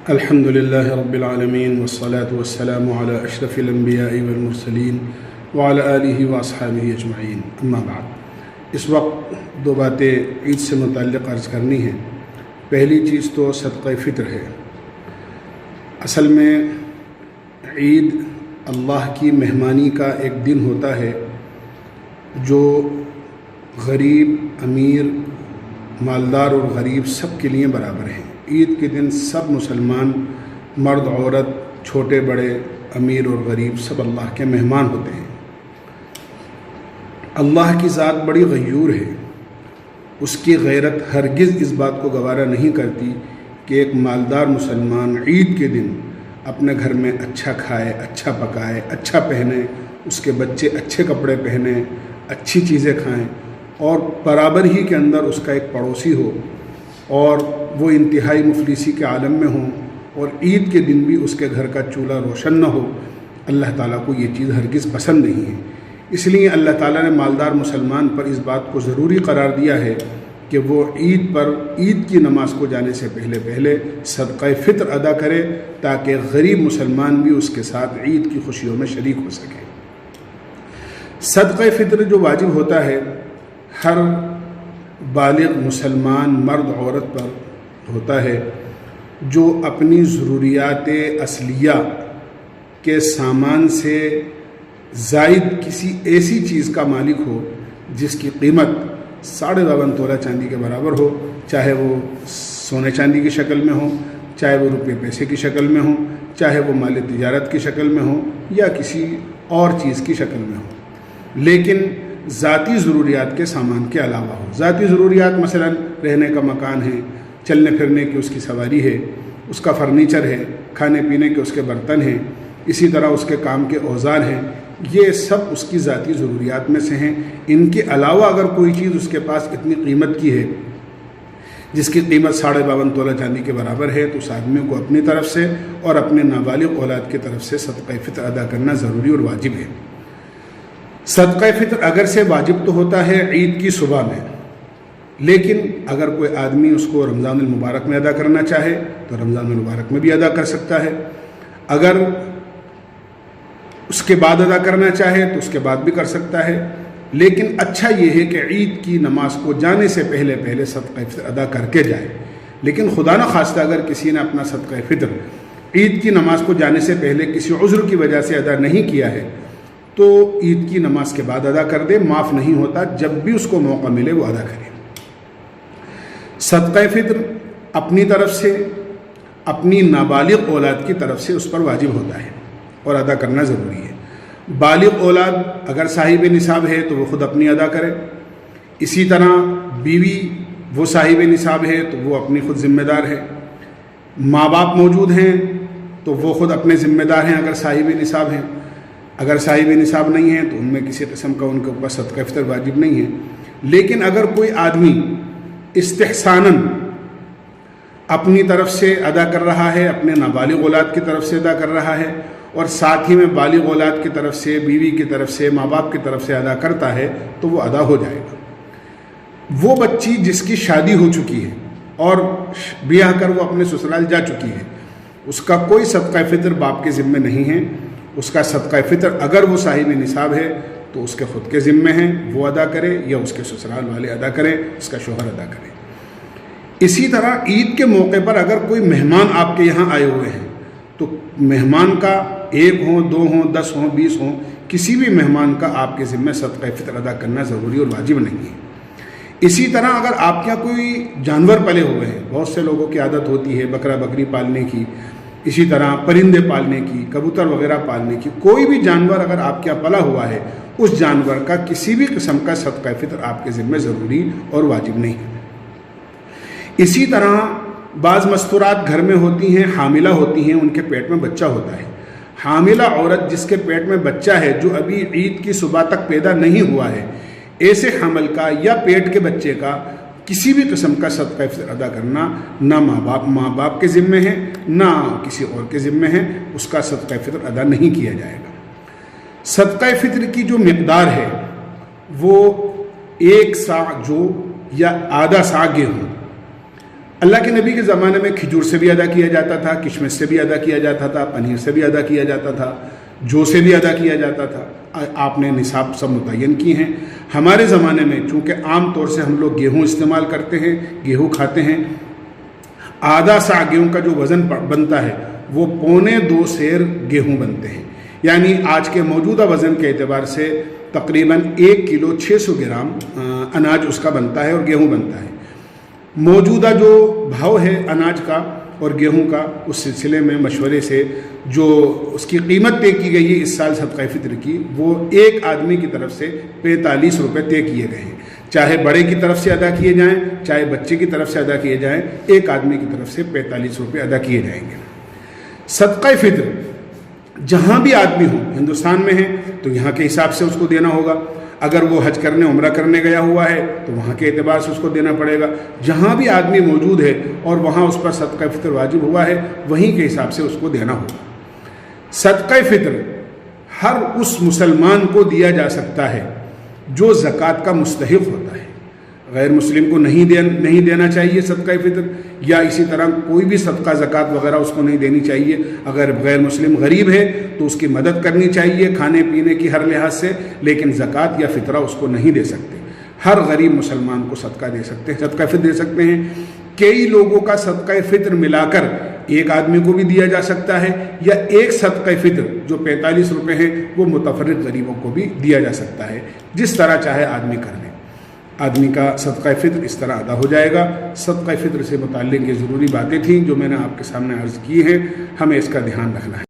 الحمد لله رب العالمين والصلاة والسلام على أشرف الأنبياء والمرسلين وعلى آله وأصحابه أجمعين اما بعد۔ اس وقت دو باتیں عید سے متعلق عرض کرنی ہیں۔ پہلی چیز تو صدقہ فطر ہے۔ اصل میں عید اللہ کی مہمانی کا ایک دن ہوتا ہے جو غریب، امیر، مالدار اور غریب سب کے لیے برابر ہیں۔ عید کے دن سب مسلمان، مرد عورت، چھوٹے بڑے، امیر اور غریب سب اللہ کے مہمان ہوتے ہیں۔ اللہ کی ذات بڑی غیور ہے، اس کی غیرت ہرگز اس بات کو گوارا نہیں کرتی کہ ایک مالدار مسلمان عید کے دن اپنے گھر میں اچھا کھائے، اچھا پکائے، اچھا پہنے، اس کے بچے اچھے کپڑے پہنیں، اچھی چیزیں کھائیں، اور برابر ہی کے اندر اس کا ایک پڑوسی ہو اور وہ انتہائی مفلسی کے عالم میں ہوں اور عید کے دن بھی اس کے گھر کا چولہا روشن نہ ہو۔ اللہ تعالیٰ کو یہ چیز ہرگز پسند نہیں ہے۔ اس لیے اللہ تعالیٰ نے مالدار مسلمان پر اس بات کو ضروری قرار دیا ہے کہ وہ عید کی نماز کو جانے سے پہلے صدقہ فطر ادا کرے تاکہ غریب مسلمان بھی اس کے ساتھ عید کی خوشیوں میں شریک ہو سکے۔ صدقہ فطر جو واجب ہوتا ہے ہر بالغ مسلمان مرد عورت پر ہوتا ہے جو اپنی ضروریات اصلیہ کے سامان سے زائد کسی ایسی چیز کا مالک ہو جس کی قیمت 52.5 تولہ چاندی کے برابر ہو، چاہے وہ سونے چاندی کی شکل میں ہو، چاہے وہ روپے پیسے کی شکل میں ہو، چاہے وہ مال تجارت کی شکل میں ہو یا کسی اور چیز کی شکل میں ہو، لیکن ذاتی ضروریات کے سامان کے علاوہ ہو۔ ذاتی ضروریات مثلا رہنے کا مکان ہے، چلنے پھرنے کی اس کی سواری ہے، اس کا فرنیچر ہے، کھانے پینے کے اس کے برتن ہیں، اسی طرح اس کے کام کے اوزار ہیں، یہ سب اس کی ذاتی ضروریات میں سے ہیں۔ ان کے علاوہ اگر کوئی چیز اس کے پاس اتنی قیمت کی ہے جس کی قیمت 52.5 تولہ چاندی کے برابر ہے تو اس آدمی کو اپنی طرف سے اور اپنے نابالغ اولاد کی طرف سے صدقہ فطر ادا کرنا ضروری اور واجب ہے۔ صدقہ فطر اگر سے واجب تو ہوتا ہے عید کی صبح میں، لیکن اگر کوئی آدمی اس کو رمضان المبارک میں ادا کرنا چاہے تو رمضان المبارک میں بھی ادا کر سکتا ہے، اگر اس کے بعد ادا کرنا چاہے تو اس کے بعد بھی کر سکتا ہے، لیکن اچھا یہ ہے کہ عید کی نماز کو جانے سے پہلے صدقہ فطر ادا کر کے جائے۔ لیکن خدا نخواستہ اگر کسی نے اپنا صدقہ فطر عید کی نماز کو جانے سے پہلے کسی عذر کی وجہ سے ادا نہیں کیا ہے تو عید کی نماز کے بعد ادا کر دے، معاف نہیں ہوتا، جب بھی اس کو موقع ملے وہ ادا کرے۔ صدقہ فطر اپنی طرف سے، اپنی نابالغ اولاد کی طرف سے اس پر واجب ہوتا ہے اور ادا کرنا ضروری ہے۔ بالغ اولاد اگر صاحب نصاب ہے تو وہ خود اپنی ادا کرے، اسی طرح بیوی وہ صاحب نصاب ہے تو وہ اپنی خود ذمہ دار ہے، ماں باپ موجود ہیں تو وہ خود اپنے ذمہ دار ہیں اگر صاحب نصاب ہیں، اگر صاحب نصاب نہیں ہیں تو ان میں کسی قسم کا ان کے اوپر صدقہ فطر واجب نہیں ہے۔ لیکن اگر کوئی آدمی استحساناً اپنی طرف سے ادا کر رہا ہے، اپنے نابالغ اولاد کی طرف سے ادا کر رہا ہے اور ساتھ ہی میں بالغ اولاد کی طرف سے، بیوی کی طرف سے، ماں باپ کی طرف سے ادا کرتا ہے تو وہ ادا ہو جائے گا۔ وہ بچی جس کی شادی ہو چکی ہے اور بیاہ کر وہ اپنے سسرال جا چکی ہے، اس کا کوئی صدقہ فطر باپ کے ذمے نہیں ہے۔ اس کا صدقہ فطر اگر وہ صاحب نصاب ہے تو اس کے خود کے ذمے ہیں، وہ ادا کرے یا اس کے سسرال والے ادا کریں، اس کا شوہر ادا کرے۔ اسی طرح عید کے موقع پر اگر کوئی مہمان آپ کے یہاں آئے ہوئے ہیں تو مہمان کا 1 ہوں، 2 ہوں، 10 ہوں، 20 ہوں، کسی بھی مہمان کا آپ کے ذمے صدقہ فطر ادا کرنا ضروری اور واجب نہیں ہے۔ اسی طرح اگر آپ کے یہاں کوئی جانور پلے ہوئے ہیں، بہت سے لوگوں کی عادت ہوتی ہے بکرا بکری پالنے کی، اسی طرح پرندے پالنے کی، کبوتر وغیرہ پالنے کی، کوئی بھی جانور اگر آپ کے یہاں پلا ہوا ہے اس جانور کا کسی بھی قسم کا صدقہ فطر آپ کے ذمہ ضروری اور واجب نہیں ہے۔ اسی طرح بعض مستورات گھر میں ہوتی ہیں، حاملہ ہوتی ہیں، ان کے پیٹ میں بچہ ہوتا ہے۔ حاملہ عورت جس کے پیٹ میں بچہ ہے جو ابھی عید کی صبح تک پیدا نہیں ہوا ہے، ایسے حمل کا یا پیٹ کے بچے کا کسی بھی قسم کا صدقہ فطر ادا کرنا نہ ماں باپ کے ذمے ہے نہ کسی اور کے ذمے ہے، اس کا صدقہ فطر ادا نہیں کیا جائے گا۔ صدقہ فطر کی جو مقدار ہے وہ 1 سا جو یا آدھا سا گیہوں، اللہ کے نبی کے زمانے میں کھجور سے بھی ادا کیا جاتا تھا، کشمش سے بھی ادا کیا جاتا تھا، پنیر سے بھی ادا کیا جاتا تھا، جو سے بھی ادا کیا جاتا تھا۔ آپ نے نصاب سب متعین کی ہیں۔ ہمارے زمانے میں چونکہ عام طور سے ہم لوگ گیہوں استعمال کرتے ہیں، گیہوں کھاتے ہیں، آدھا سا گیہوں کا جو وزن بنتا ہے وہ 1.25 سیر گیہوں بنتے ہیں، یعنی آج کے موجودہ وزن کے اعتبار سے تقریباً 1 کلو 600 گرام اناج اس کا بنتا ہے اور گیہوں بنتا ہے۔ موجودہ جو بھاؤ ہے اناج کا اور گیہوں کا، اس سلسلے میں مشورے سے جو اس کی قیمت طے کی گئی ہے اس سال صدقہ فطر کی، وہ ایک آدمی کی طرف سے 45 روپے طے کیے گئے ہیں، چاہے بڑے کی طرف سے ادا کیے جائیں چاہے بچے کی طرف سے ادا کیے جائیں، ایک آدمی کی طرف سے 45 روپے ادا کیے جائیں گے۔ صدقہ فطر جہاں بھی آدمی ہو، ہندوستان میں ہے تو یہاں کے حساب سے اس کو دینا ہوگا، اگر وہ حج کرنے عمرہ کرنے گیا ہوا ہے تو وہاں کے اعتبار سے اس کو دینا پڑے گا، جہاں بھی آدمی موجود ہے اور وہاں اس پر صدقہ فطر واجب ہوا ہے وہیں کے حساب سے اس کو دینا ہوگا۔ صدقہ فطر ہر اس مسلمان کو دیا جا سکتا ہے جو زکوٰۃ کا مستحق ہوتا ہے، غیر مسلم کو نہیں دینا چاہیے صدقہ فطر، یا اسی طرح کوئی بھی صدقہ زکوٰۃ وغیرہ اس کو نہیں دینی چاہیے۔ اگر غیر مسلم غریب ہے تو اس کی مدد کرنی چاہیے کھانے پینے کی ہر لحاظ سے، لیکن زکوٰۃ یا فطرہ اس کو نہیں دے سکتے۔ ہر غریب مسلمان کو صدقہ دے سکتے ہیں، صدقہ فطر دے سکتے ہیں۔ کئی لوگوں کا صدقہ فطر ملا کر ایک آدمی کو بھی دیا جا سکتا ہے، یا ایک صدقہ فطر جو 45 روپے ہے وہ متفرق غریبوں کو بھی دیا جا سکتا ہے، جس طرح چاہے آدمی کر لے۔ آدمی کا صدقہ فطر اس طرح ادا ہو جائے گا۔ صدقہ فطر سے متعلق یہ ضروری باتیں تھیں جو میں نے آپ کے سامنے عرض کی ہیں، ہمیں اس کا دھیان رکھنا ہے۔